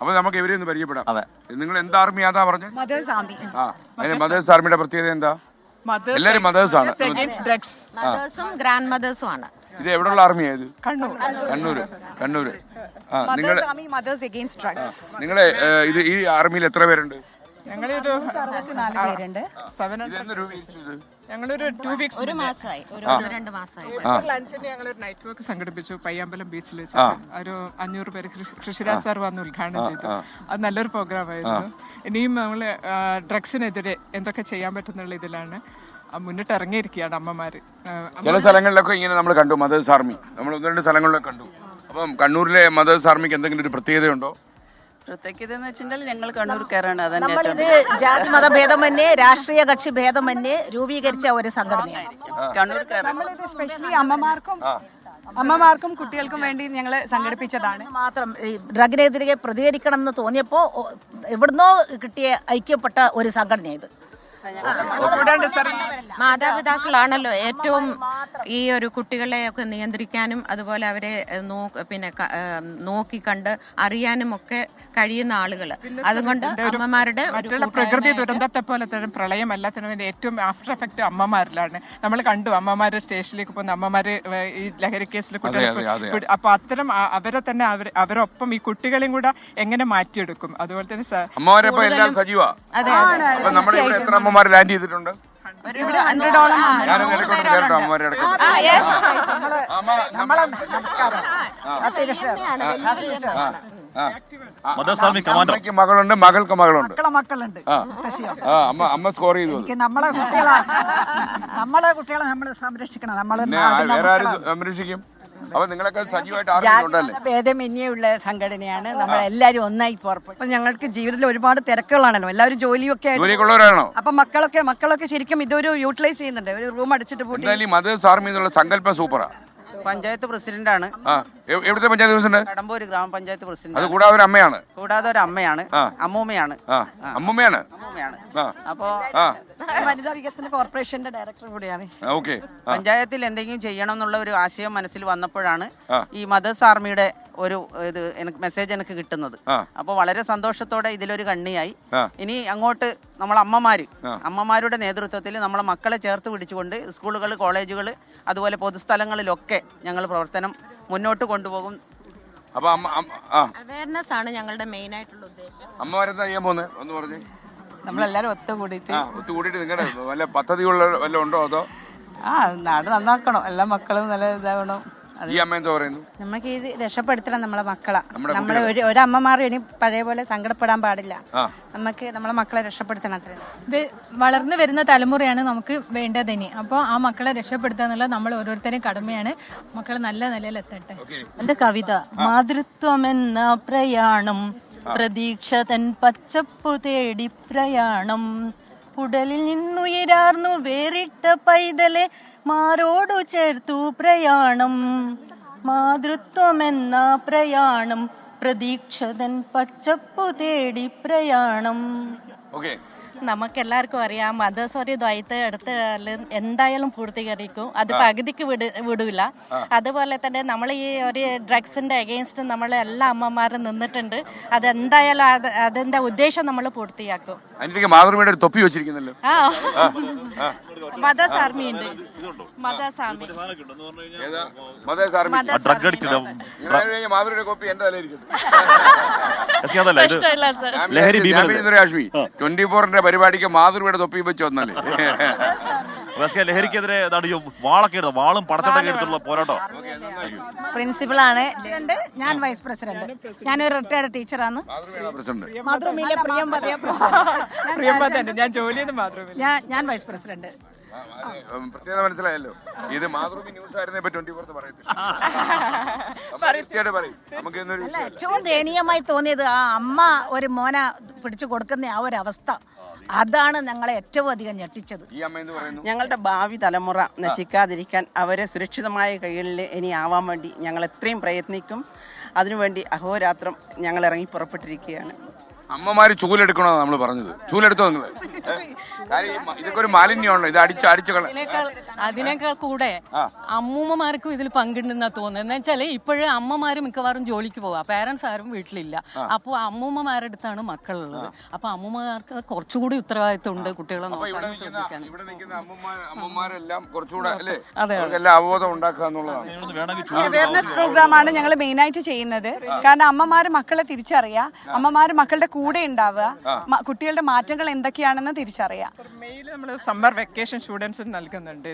അപ്പൊ നമുക്ക് ഇവരെ ഒന്ന് പരിചയപ്പെടാം. അതെ. നിങ്ങൾ എന്ത് ആർമിയാതാ പറഞ്ഞത്? Mothers army. മദേഴ്സ് ആർമിയുടെ പ്രത്യേകത എന്താ? എല്ലാരും മദേഴ്സ് ആണ്. മദേഴ്സും ഗ്രാൻഡ് മദേഴ്സും ആണ്. ഇത് എവിടെയുള്ള ആർമിയായത്? കണ്ണൂര്. നിങ്ങളെ ഇത് ഈ ആർമിയിൽ എത്ര പേരുണ്ട്? ഞങ്ങളൊരു 64 പേരുണ്ട്. ഞങ്ങളൊരു 2 വീക്സ് ഒരു മാസമായി, ഒരു 2 മാസമായി. ലഞ്ചിന് ഞങ്ങളൊരു നൈറ്റ് വർക്ക് സംഘടിപ്പിച്ചു പയ്യാമ്പലം ബീച്ചിൽ വെച്ച്. ഒരു 500 പേര് കൃഷിരാജ് സാർ വന്ന് ഉദ്ഘാടനം ചെയ്തു. അത് നല്ലൊരു പ്രോഗ്രാം ആയിരുന്നു. ഇനിയും നമ്മൾ ഡ്രഗ്സിനെതിരെ എന്തൊക്കെ ചെയ്യാൻ പറ്റുന്നുള്ള ഇതിലാണ് മുന്നിട്ട് ഇറങ്ങിയിരിക്കുകയാണ് അമ്മമാര്. ചില സ്ഥലങ്ങളിലൊക്കെ ഇങ്ങനെ നമ്മൾ കണ്ടു മദേഴ്സ് ആർമി. നമ്മൾ 1-2 സ്ഥലങ്ങളിലൊക്കെ കണ്ടു. അപ്പം കണ്ണൂരിലെ മദേഴ്സ് ആർമിക്ക് എന്തെങ്കിലും ഒരു പ്രത്യേകതയുണ്ടോ? പ്രത്യേകത എന്ന് വെച്ചിട്ടുണ്ടെങ്കിൽ ഞങ്ങൾ കണ്ണൂർക്കാരാണ്. നമ്മളിത് ജാതി മത ഭേദമന്യേ രാഷ്ട്രീയ കക്ഷി ഭേദമന്യേ രൂപീകരിച്ച ഒരു സംഘടനയാണ് കണ്ണൂർക്കാർ. നമ്മളിത് സ്പെഷ്യലി അമ്മമാർക്കും കുട്ടികൾക്കും വേണ്ടി ഞങ്ങൾ സംഘടിപ്പിച്ചതാണ്. മാത്രം ഡ്രഗിനെതിരെ പ്രതികരിക്കണം എന്ന് തോന്നിയപ്പോ എവിടുന്നോ കിട്ടിയ ഐക്യപ്പെട്ട ഒരു സംഘടന ഇത്. മാതാപിതാക്കളാണല്ലോ ഏറ്റവും ഈ ഒരു കുട്ടികളെയൊക്കെ നിയന്ത്രിക്കാനും അതുപോലെ അവരെ നോക്കിക്കണ്ട് അറിയാനും ഒക്കെ കഴിയുന്ന ആളുകൾ. അതുകൊണ്ട് അമ്മമാരുടെ മറ്റുള്ള പ്രകൃതി ദുരന്തത്തെ പോലെ തന്നെ പ്രളയം എല്ലാത്തിനും ഏറ്റവും ആഫ്റ്റർ എഫക്ട് അമ്മമാരിലാണ്. നമ്മൾ കണ്ടു അമ്മമാര് സ്റ്റേഷനിലേക്ക് പോകുന്ന അമ്മമാര് ഈ ലഹരി കേസിൽ കുട്ടികൾ. അപ്പൊ അത്തരം അവരെ തന്നെ അവരൊപ്പം ഈ കുട്ടികളെയും കൂടെ എങ്ങനെ മാറ്റിയെടുക്കും. അതുപോലെ തന്നെ ലാൻഡ് ചെയ്തിട്ടുണ്ട്. മകളുണ്ട്, മകൾക്ക് മകളുണ്ട്. അമ്മ സ്കോർ ചെയ്തു. നമ്മളെ കുട്ടികളെ നമ്മൾ സംരക്ഷിക്കണം. വേറെ ആരും സംരക്ഷിക്കും. അപ്പൊ നിങ്ങളൊക്കെ സജീവമായിട്ട് ഭേദമന്യുള്ള സംഘടനയാണ്. നമ്മളെല്ലാരും ഒന്നായി പുറപ്പെട്ടു. ഞങ്ങൾക്ക് ജീവിതത്തിൽ ഒരുപാട് തിരക്കുകളാണല്ലോ, എല്ലാവരും ജോലിയൊക്കെ ജോലിക്കുള്ളവരാണോ? അപ്പൊ മക്കളൊക്കെ ശരിക്കും ഇതൊരു യൂട്ടിലൈസ് ചെയ്യുന്നുണ്ട്. ഒരു റൂം അടിച്ചിട്ട് പോയി. മദേഴ്സ് ആർമി എന്നുള്ള സങ്കല്പം സൂപ്പറാ. പഞ്ചായത്ത് പ്രസിഡന്റാണ്. എവിടുത്തെ പഞ്ചായത്ത് പ്രസിഡന്റ്? കടമ്പൂര് ഗ്രാമപഞ്ചായത്ത് പ്രസിഡന്റ്. അത് കൂടാതെ ഒരു അമ്മയാണ്. അമ്മൂമ്മയാണ്. അപ്പോ വനിതാ വികസന കോർപ്പറേഷന്റെ ഡയറക്ടർ കൂടിയാണ്. പഞ്ചായത്തിൽ എന്തെങ്കിലും ചെയ്യണം എന്നുള്ള ഒരു ആശയം മനസ്സിൽ വന്നപ്പോഴാണ് ഈ മദേഴ്സ് ആർമിയുടെ ഒരു മെസ്സേജ് എനിക്ക് കിട്ടുന്നത്. അപ്പോൾ വളരെ സന്തോഷത്തോടെ ഇതിലൊരു കണ്ണിയായി. ഇനി അങ്ങോട്ട് നമ്മൾ അമ്മമാരുടെ നേതൃത്വത്തിൽ നമ്മളെ മക്കളെ ചേർത്ത് പിടിച്ചുകൊണ്ട് സ്കൂളുകൾ, കോളേജുകൾ, അതുപോലെ പൊതുസ്ഥലങ്ങളിലൊക്കെ ഞങ്ങൾ പ്രവർത്തനം മുന്നോട്ട് കൊണ്ടുപോകും. അവയർനെസ് ആണ് ഞങ്ങളുടെ മെയിൻ ആയിട്ടുള്ള ഉദ്ദേശം. അമ്മമാരെന്താ ചെയ്യാൻ പോകുന്നത് ഒന്ന് പറഞ്ഞേ. നമ്മളെല്ലാരും ഒത്തുകൂടിയിട്ട് നിങ്ങളുടെ വല്ല പദ്ധതിയുള്ള വല്ല ഉണ്ടോ? അതോ നാട് നന്നാക്കണം, എല്ലാ മക്കളും നല്ല ഇതാവണം. ഈ അമ്മ എന്താ പറയുന്നു? നമുക്ക് ഇത് രക്ഷപ്പെടുത്തണം നമ്മളെ മക്കളെ. നമ്മളെ ഒരു അമ്മമാരും ഇനി പഴയ പോലെ സങ്കടപ്പെടാൻ പാടില്ല. നമുക്ക് നമ്മളെ മക്കളെ രക്ഷപ്പെടുത്തണം. വളർന്നു വരുന്ന തലമുറയാണ് നമുക്ക് വേണ്ടത് ഇനി. അപ്പോൾ ആ മക്കളെ രക്ഷപ്പെടുത്തുക എന്നുള്ളത് നമ്മൾ ഓരോരുത്തരും കടമയാണ്. മക്കൾ നല്ല നിലയിൽ എത്തട്ടെ. എന്റെ കവിത മാതൃത്വമെന്ന പ്രയാണം, പ്രതീക്ഷ തൻ പച്ചപ്പു തേടി പ്രയാണം, ഉടലിൽ നിന്നുയരാർന്നു വേറിട്ട പൈതലെ മാരോടു ചേർത്തു പ്രയാണം, മാതൃത്വമെന്ന പ്രയാണം, പ്രതീക്ഷതൻ പച്ചപ്പു തേടി പ്രയാണം. നമുക്കെല്ലാവർക്കും അറിയാം മദേഴ്സ് ഒരു ദ്വൈത്ത് എടുത്ത് എന്തായാലും പൂർത്തീകരിക്കും. അത് പകുതിക്ക് വിടൂല. അതുപോലെ തന്നെ നമ്മൾ ഈ ഒരു ഡ്രഗ്സിന്റെ അഗെയിൻസ്റ്റ് നമ്മൾ എല്ലാ അമ്മമാരും നിന്നിട്ടുണ്ട്. അതെന്തായാലും അതിന്റെ ഉദ്ദേശം നമ്മൾ പൂർത്തിയാക്കും. മാതൃഭൂമിയുടെ ഒരു തൊപ്പി വെച്ചിരിക്കുന്നല്ലോ. മദേഴ്സ് ആർമി ഉണ്ട്. മദേഴ്സ് ആർമി മാതൃയുടെ കോപ്പി എന്റെ തലയിരിക്കുന്നു. 24 പരിപാടിക്ക് മാതൃഭൂമിയുടെ തൊപ്പി വെച്ച് വന്നല്ലേ. ലഹരിക്കെതിരെ വാളും പടച്ചട്ടൊക്കെ എടുത്തുള്ള പോരാട്ടോ. പ്രിൻസിപ്പളാണ് ഞാൻ, വൈസ് പ്രസിഡന്റ്. ഞാനൊരു റിട്ടയർഡ് ടീച്ചറാണ്. മാതൃഭൂമിയിലെ ഞാൻ ജോലി ചെയ്യുന്ന മാതൃഭൂമി. ഞാൻ വൈസ് പ്രസിഡന്റ്. പ്രത്യേകത മനസ്സിലായല്ലോ. ഇത് മാതൃഭൂമി ന്യൂസ് ആയിരുന്നേ 24 പറയുന്നത്. ഏറ്റവും ദയനീയമായി തോന്നിയത് ആ അമ്മ ഒരു മോനെ പിടിച്ചു കൊടുക്കുന്ന ആ ഒരു അവസ്ഥ, അതാണ് ഞങ്ങളെ ഏറ്റവും അധികം ഞെട്ടിച്ചത്. ഞങ്ങളുടെ ഭാവി തലമുറ നശിക്കാതിരിക്കാൻ അവരെ സുരക്ഷിതമായ കൈകളിൽ ഇനി ആവാൻ വേണ്ടി ഞങ്ങൾ എത്രയും പ്രയത്നിക്കും. അതിനുവേണ്ടി അഹോരാത്രം ഞങ്ങൾ ഇറങ്ങി പുറപ്പെട്ടിരിക്കുകയാണ്. അമ്മമാര് ചൂലെടുക്കണോ നമ്മൾ പറഞ്ഞത്? ചൂലെടുത്തോ നിങ്ങൾ? കാര്യം ഇതൊക്കെ ഒരു മാലിന്യമാണല്ലോ, ഇത് അടിച്ച് അതിനേക്കാൾ കൂടെ അമ്മൂമ്മമാർക്കും ഇതിൽ പങ്കുണ്ടെന്നാ തോന്നുന്നത്. എന്ന് വെച്ചാല് ഇപ്പോഴും അമ്മമാര് മിക്കവാറും ജോലിക്ക് പോവാ, പേരൻസ് ആരും വീട്ടിലില്ല. അപ്പോൾ അമ്മൂമ്മമാരുടെ അടുത്താണ് മക്കളുള്ളത്. അപ്പൊ അമ്മൂമ്മമാർക്ക് കുറച്ചുകൂടി ഉത്തരവാദിത്വം ഉണ്ട് കുട്ടികളെ നോക്കാനും ശ്രദ്ധിക്കാനും. ഇവിടെ നിൽക്കുന്ന അമ്മമാരെല്ലാം കുറച്ചുകൂടെ അല്ലേ, അവർക്കെല്ലാം അവബോധം ഉണ്ടാക്കുക എന്നുള്ളതാണ്. അവയർനെസ് പ്രോഗ്രാമാണ് ഞങ്ങൾ മെയിൻ ആയിട്ട് ചെയ്യുന്നത്. കാരണം അമ്മമാര് മക്കളെ തിരിച്ചറിയുക, അമ്മമാര് മക്കളുടെ കൂടെ ഉണ്ടാവുക, കുട്ടികളുടെ മാറ്റങ്ങൾ എന്തൊക്കെയാണെന്ന് തിരിച്ചറിയാം. മെയിൽ നമ്മൾ സമ്മർ വെക്കേഷൻ സ്റ്റുഡൻസിന് നൽകുന്നുണ്ട്.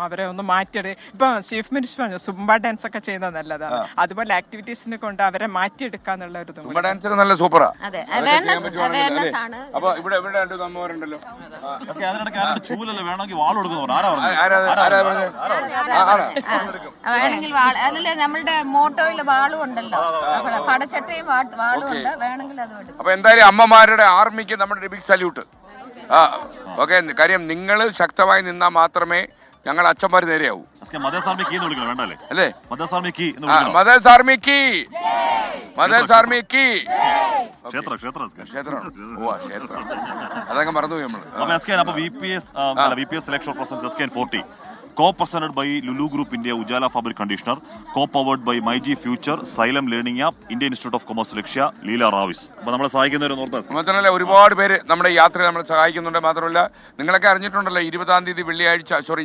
അവരെ ഒന്ന് മാറ്റിയെടു. ഇപ്പൊ ചീഫ് മിനിസ്റ്റർ പറഞ്ഞു സുംബ ഡാൻസ് ഒക്കെ ചെയ്യുന്നത് നല്ലതാണ്. അതുപോലെ ആക്ടിവിറ്റീസിനെ കൊണ്ട് അവരെ മാറ്റിയെടുക്കാന്നുള്ള ഒരു സുംബ ഡാൻസ് ഒക്കെ നല്ല സൂപ്പറാ. അതെ, അവയർനെസ് ആണ്. അപ്പൊ ഇവിടെ രണ്ട് അമ്മമാരുണ്ടല്ലോ. ചൂലല്ലേ വേണമെങ്കിൽ വാൾ കൊടുക്കുന്നു. വേണമെങ്കിൽ അതില് നമ്മളുടെ മോട്ടോയില് വാളും ഉണ്ടല്ലോ, പടച്ചട്ടയും വാളും ഉണ്ട്, വേണമെങ്കിൽ അത് എടുക്കും. അപ്പൊ എന്തായാലും അമ്മമാരുടെ ആർമിക്ക് നമ്മുടെ ബിഗ് സല്യൂട്ട്. ഓക്കെ, കാര്യം നിങ്ങൾ ശക്തമായി നിന്നാൽ മാത്രമേ ഞങ്ങൾ അച്ഛന്മാർ നേരെയാവൂ. മദേഴ്സ് ആർമി കീ എന്ന് വിളിക്കണം, വേണ്ടല്ലേ? അല്ലേ? മദേഴ്സ് ആർമി കീ എന്ന് വിളിക്കണം. മദേഴ്സ് ആർമി കീ, മദേഴ്സ് ആർമി കീ. ക്ഷേത്രമാണ്. ഓ, ക്ഷേത്രം അതങ്ങ് മറന്നുപോയി നമ്മൾ. അപ്പൊ VPS selection process SKN 40 co-presented by Lulu Group India, Ujala Fabric Conditioner, co-powered by MyG Future, Xylem Learning App, Indian Institute of Commerce Lakshya, Leela Ravis. അപ്പോൾ നമ്മളെ സഹായിക്കുന്നവരെ ഒരുപാട് പേര് നമ്മുടെ യാത്രയെ നമ്മളെ സഹായിക്കുന്നുണ്ട്. മാത്രമല്ല നിങ്ങളൊക്കെ അറിഞ്ഞിട്ടുണ്ടല്ലോ, 20-ാം തീയതി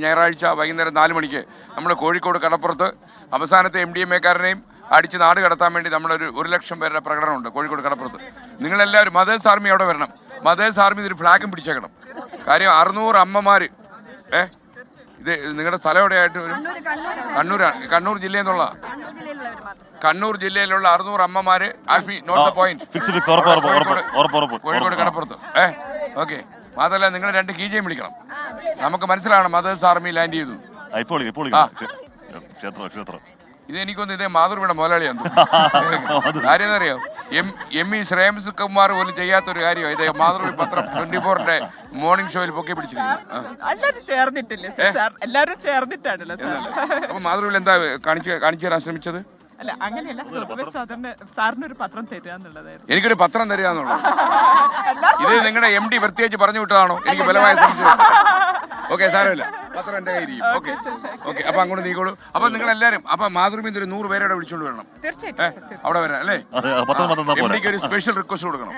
ഞായറാഴ്ച വൈകുന്നേരം 4 മണിക്ക് നമ്മൾ കോഴിക്കോട് കടപ്പുറത്ത് അവസാനത്തെ MDMA-കാരനെയും അടിച്ച് നാട് കടത്താൻ വേണ്ടി നമ്മളൊരു 1 ലക്ഷം പേരുടെ പ്രകടനമുണ്ട് കോഴിക്കോട് കടപ്പുറത്ത്. നിങ്ങളെല്ലാവരും മദേഴ്സ് ആർമി അവിടെ വരണം. മദേഴ്സ് ആർമി ഇതൊരു ഫ്ലാഗും പിടിച്ചേക്കണം. കാര്യം 600 അമ്മമാര്. ഇത് നിങ്ങളുടെ സ്ഥലം എവിടെയായിട്ട് വരും? കണ്ണൂരാണ്. കണ്ണൂർ ജില്ലയെന്നുള്ള കണ്ണൂർ ജില്ലയിലുള്ള 600 അമ്മമാര്. Alfie note the point. Kozhikode കടപ്പുറത്ത്. ഓക്കെ. മാത്രമല്ല നിങ്ങൾ 2 കീജയും വിളിക്കണം. നമുക്ക് മനസ്സിലാവണം മദേഴ്സ് ആർമി ലാൻഡ് ചെയ്തു. ഇത് എനിക്കൊന്ന് ഇതേ മാതൃഭൂമിയുടെ മുതലാളിയാണ്. കാര്യം എന്നറിയോ, എം.ഇ. ശ്രേയംസ് കുമാർ പോലും ചെയ്യാത്തൊരു കാര്യം ഇതേ മാതൃഭൂമി പത്രം 24-ന്റെ മോർണിംഗ് ഷോയിൽ പൊക്കി പിടിച്ചിരിക്കുന്നു. എല്ലാരും ചേർന്നിട്ടാണല്ലോ. അപ്പൊ മാതൃഭൂമിയിൽ എന്താ കാണിച്ചു തരാൻ ശ്രമിച്ചത്? അല്ല, അങ്ങനെയല്ല. സാറിനൊരു പത്രം തരിക എന്നുള്ളതായിരുന്നു. എനിക്കൊരു പത്രം തരിക എന്നുള്ളത്. ഇത് നിങ്ങളുടെ MD പ്രത്യേകിച്ച് പറഞ്ഞു വിട്ടതാണോ? എനിക്ക് ബലമായി ശ്രമിച്ചത്. ഓക്കെ, സാരമില്ല, പത്രം എന്റെ കയ്യിരിക്കും. ഓക്കെ ഓക്കെ, അപ്പൊ അങ്ങോട്ട് നീക്കോളൂ. അപ്പൊ നിങ്ങൾ എല്ലാവരും അപ്പൊ മാതൃഭൂമി ഒരു 100 പേരെ അവിടെ വിളിച്ചോണ്ട് വരണം. അവിടെ വരാം അല്ലേ? MDക്ക് ഒരു സ്പെഷ്യൽ റിക്വസ്റ്റ് കൊടുക്കണം.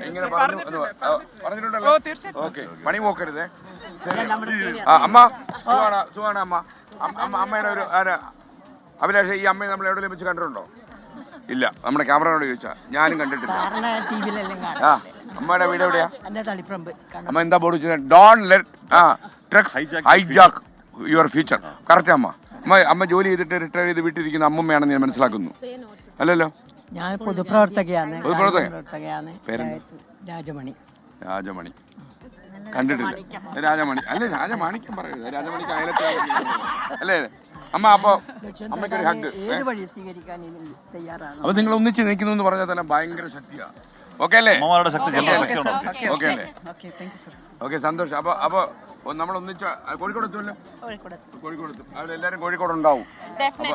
ഇങ്ങനെ പറഞ്ഞിട്ടുണ്ടല്ലോ. ഓക്കെ, പണി പോക്കരുതേ. അമ്മ സുഖാണ് അമ്മ. അമ്മയുടെ ഒരു അഭിലാഷ്, ഈ അമ്മയെ നമ്മൾ എവിടെയെങ്കിലും വെച്ച് കണ്ടിട്ടുണ്ടോ? ഇല്ല. നമ്മുടെ ക്യാമറയോട് ചോദിച്ചാ ഞാനും കണ്ടിട്ടില്ല. അമ്മയുടെ വീട് എവിടെയാ? അമ്മ എന്താ ബോർഡ് വെച്ചത്? Don let hijack your future. Correct അമ്മ. അമ്മ ജോലി ചെയ്തിട്ട് റിട്ടയർ ചെയ്ത് വീട്ടിലിരിക്കുന്ന അമ്മമ്മയാണെന്ന് ഞാൻ മനസ്സിലാക്കുന്നു. അല്ലല്ലോ? ഞാൻ പൊതുപ്രവർത്തകയാണ്. രാജമണി കണ്ടിട്ടില്ല. രാജമണി അല്ലേ? രാജമാണിക്യം പറയരുത്. രാജമണിക്ക് അയലത്തെ അല്ലേ? അമ്മ, അപ്പൊ അമ്മയ്ക്കൊരു ഹഗ്. അപ്പൊ നിങ്ങൾ ഒന്നിച്ച് നിൽക്കുന്നു എന്ന് പറഞ്ഞാൽ തന്നെ ഭയങ്കര ശക്തിയാ. ഓക്കെ അല്ലേ? ഓക്കെ അല്ലേ? ഓക്കെ, സന്തോഷം. അപ്പൊ നമ്മൾ ഒന്നിച്ച് കോഴിക്കോട് എത്തുമല്ലോ. കോഴിക്കോട് എത്തും. അവരെല്ലാരും കോഴിക്കോട് ഉണ്ടാവും.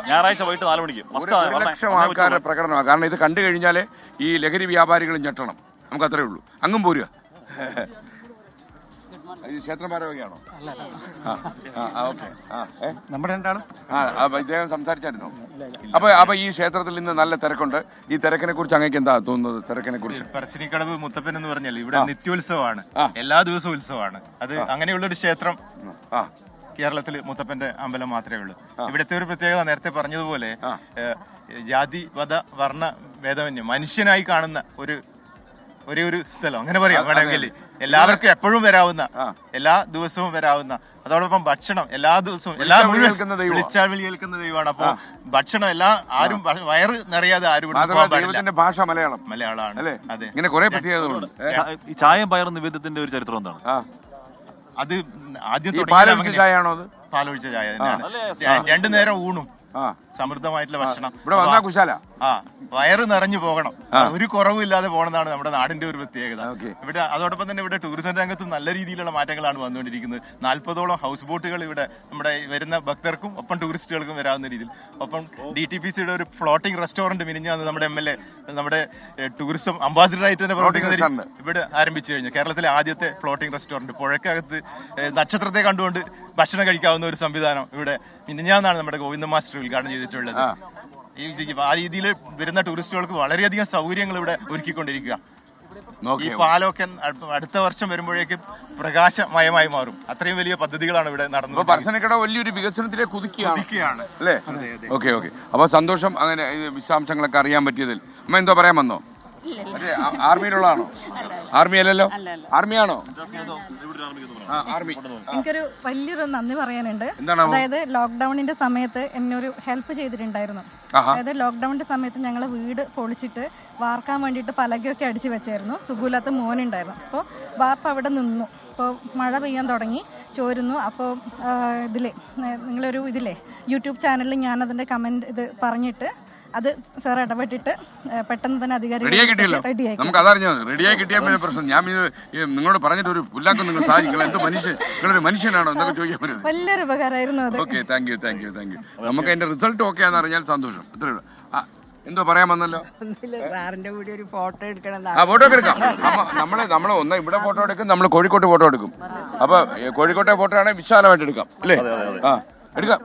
ഞായറാഴ്ച വൈകിട്ട് 4 മണിക്ക് 1 ലക്ഷം ആൾക്കാരുടെ പ്രകടനമാണ്. കാരണം ഇത് കണ്ടു കഴിഞ്ഞാല് ഈ ലഹരി വ്യാപാരികൾ ഞെട്ടണം. നമുക്ക് അത്രേ ഉള്ളൂ. അങ്ങും പോരുക. ക്ഷേത്രഭാരവകയാണോ? നമ്മുടെ രണ്ടാളും ഇദ്ദേഹം സംസാരിച്ചായിരുന്നോ? അപ്പൊ ഈ ക്ഷേത്രത്തിൽ ഇന്ന് നല്ല തിരക്കുണ്ട്. ഈ തിരക്കിനെ കുറിച്ച് അങ്ങേക്ക് എന്താ തോന്നുന്നത്? തിരക്കിനെ കുറിച്ച് പറശ്ശിനിക്കടവ് മുത്തപ്പൻ എന്ന് പറഞ്ഞാൽ ഇവിടെ നിത്യോത്സവമാണ്, എല്ലാ ദിവസവും ഉത്സവമാണ്. അത് അങ്ങനെയുള്ളൊരു ക്ഷേത്രം കേരളത്തിൽ മുത്തപ്പന്റെ അമ്പലം മാത്രമേ ഉള്ളൂ. ഇവിടുത്തെ ഒരു പ്രത്യേകത നേരത്തെ പറഞ്ഞതുപോലെ ജാതി മത വർണ്ണ ഭേദമന്യേ മനുഷ്യനായി കാണുന്ന ഒരു സ്ഥലം, അങ്ങനെ പറയാം വേണമെങ്കിൽ. എല്ലാവർക്കും എപ്പോഴും വരാവുന്ന, എല്ലാ ദിവസവും വരാവുന്ന, അതോടൊപ്പം ഭക്ഷണം എല്ലാ ദിവസവും വിളിച്ചാൽ വിളി കേൾക്കുന്ന ദൈവമാണ്. അപ്പൊ ഭക്ഷണം ആരും വയറ് നിറയാതെ ആരും ഭാഷ മലയാളമാണ്. അതെ, ഇങ്ങനെ കുറെ പ്രത്യേകതകളുണ്ട്. ഈ ചായയും പയറും നിവേദ്യത്തിന്റെ ഒരു ചരിത്രം എന്താണ്? അത് ആദ്യം പാലൊഴിച്ച ചായ ആണോ? അത് പാലൊഴിച്ച ചായ തന്നെയാണ്. 2 നേരം ഊണും സമൃദ്ധമായിട്ടുള്ള ഭക്ഷണം. ഇവിടെ വന്നാ കുശാല വയറ് നിറഞ്ഞു പോകണം, ഒരു കുറവില്ലാതെ പോകണമെന്നാണ് നമ്മുടെ നാടിന്റെ ഒരു പ്രത്യേകത. ഇവിടെ അതോടൊപ്പം തന്നെ ഇവിടെ ടൂറിസം രംഗത്തും നല്ല രീതിയിലുള്ള മാറ്റങ്ങളാണ് വന്നുകൊണ്ടിരിക്കുന്നത്. 40ഓളം ഹൗസ് ബോട്ടുകൾ ഇവിടെ നമ്മുടെ വരുന്ന ഭക്തർക്കും ഒപ്പം ടൂറിസ്റ്റുകൾക്കും വരാവുന്ന രീതിയിൽ. ഒപ്പം DTPCയുടെ ഒരു ഫ്ലോട്ടിംഗ് റെസ്റ്റോറന്റ് മിനിഞ്ഞാന്ന് നമ്മുടെ MLA നമ്മുടെ ടൂറിസം അംബാസിഡർ ആയിട്ട് തന്നെ പ്രവർത്തിക്കുന്ന ഇവിടെ ആരംഭിച്ചു കഴിഞ്ഞു. കേരളത്തിലെ ആദ്യത്തെ ഫ്ലോട്ടിംഗ് റെസ്റ്റോറന്റ്, പുഴക്കകത്ത് നക്ഷത്രത്തെ കണ്ടുകൊണ്ട് ഭക്ഷണം കഴിക്കാവുന്ന ഒരു സംവിധാനം ഇവിടെ മിനിഞ്ഞാന്നാണ് നമ്മുടെ ഗോവിന്ദ മാസ്റ്റർ ഉദ്ഘാടനം ചെയ്തിട്ടുള്ളത്. ആ രീതിയിൽ വരുന്ന ടൂറിസ്റ്റുകൾക്ക് വളരെയധികം സൗകര്യങ്ങൾ ഇവിടെ ഒരുക്കിക്കൊണ്ടിരിക്കുക. ഈ പാലമൊക്കെ അടുത്ത വർഷം വരുമ്പോഴേക്കും പ്രകാശമയമായി മാറും. അത്രയും വലിയ പദ്ധതികളാണ് ഇവിടെ നടന്നത്. പറശ്ശിനിക്കട വലിയൊരു വികസനത്തിലേക്ക് കുതിക്കുകയാണ് അല്ലേ? ഓക്കെ. അപ്പൊ സന്തോഷം അങ്ങനെ വിശദാംശങ്ങളൊക്കെ അറിയാൻ പറ്റിയതിൽ. അമ്മ എന്തോ പറയാൻ വന്നോ? ആർമിയിലുള്ളതാണോ? ആർമി അല്ലല്ലോ, ആർമിയാണോ? എനിക്കൊരു വലിയൊരു നന്ദി പറയാനുണ്ട്. അതായത് ലോക്ക്ഡൌണിന്റെ സമയത്ത് എന്നെ ഒരു ഹെൽപ്പ് ചെയ്തിട്ടുണ്ടായിരുന്നു. അതായത് ലോക്ക്ഡൌണിന്റെ സമയത്ത് ഞങ്ങൾ വീട് പൊളിച്ചിട്ട് വാർക്കാൻ വേണ്ടിയിട്ട് പലകയൊക്കെ അടിച്ചു വെച്ചായിരുന്നു. സുഖമില്ലാത്ത മോനുണ്ടായിരുന്നു. അപ്പോൾ വാർപ്പ് അവിടെ നിന്നു. അപ്പോൾ മഴ പെയ്യാൻ തുടങ്ങി, ചോരുന്നു. അപ്പോൾ നിങ്ങളൊരു യൂട്യൂബ് ചാനലിൽ ഞാനതിൻ്റെ കമൻറ്റ് ഇത് പറഞ്ഞിട്ട് അത് സാർ ഇടപെട്ടിട്ട് പെട്ടെന്ന് തന്നെ അധികാരി നമുക്ക് അതറിഞ്ഞാൽ റെഡിയായി കിട്ടിയാൽ പിന്നെ പ്രശ്നം. ഞാൻ നിങ്ങളോട് പറഞ്ഞിട്ട് ഒരു പുല്ലാക്കും നിങ്ങൾ നിങ്ങൾ എന്ത് നിങ്ങളൊരു മനുഷ്യനാണോ എന്നൊക്കെ ചോദിക്കാൻ പറ്റും. വലിയൊരു ഉപകാരമായിരുന്നു അത്. Okay, thank you. നമുക്ക് അതിന്റെ റിസൾട്ട് ഓക്കെ ആണെന്ന് അറിഞ്ഞാൽ സന്തോഷം. അത്രേ ഉള്ളൂ. എന്തോ പറയാൻ വന്നല്ലോ? സാറിന്റെ കൂടെ ഒരു ഫോട്ടോ എടുക്കണം. ഫോട്ടോ ഒക്കെ എടുക്കാം. നമ്മള് ഒന്ന് ഇവിടെ ഫോട്ടോ എടുക്കും, നമ്മൾ കോഴിക്കോട്ട് ഫോട്ടോ എടുക്കും. അപ്പൊ കോഴിക്കോട്ടെ ഫോട്ടോ ആണെങ്കിൽ വിശാലമായിട്ട് എടുക്കാം അല്ലേ? എടുക്കാം.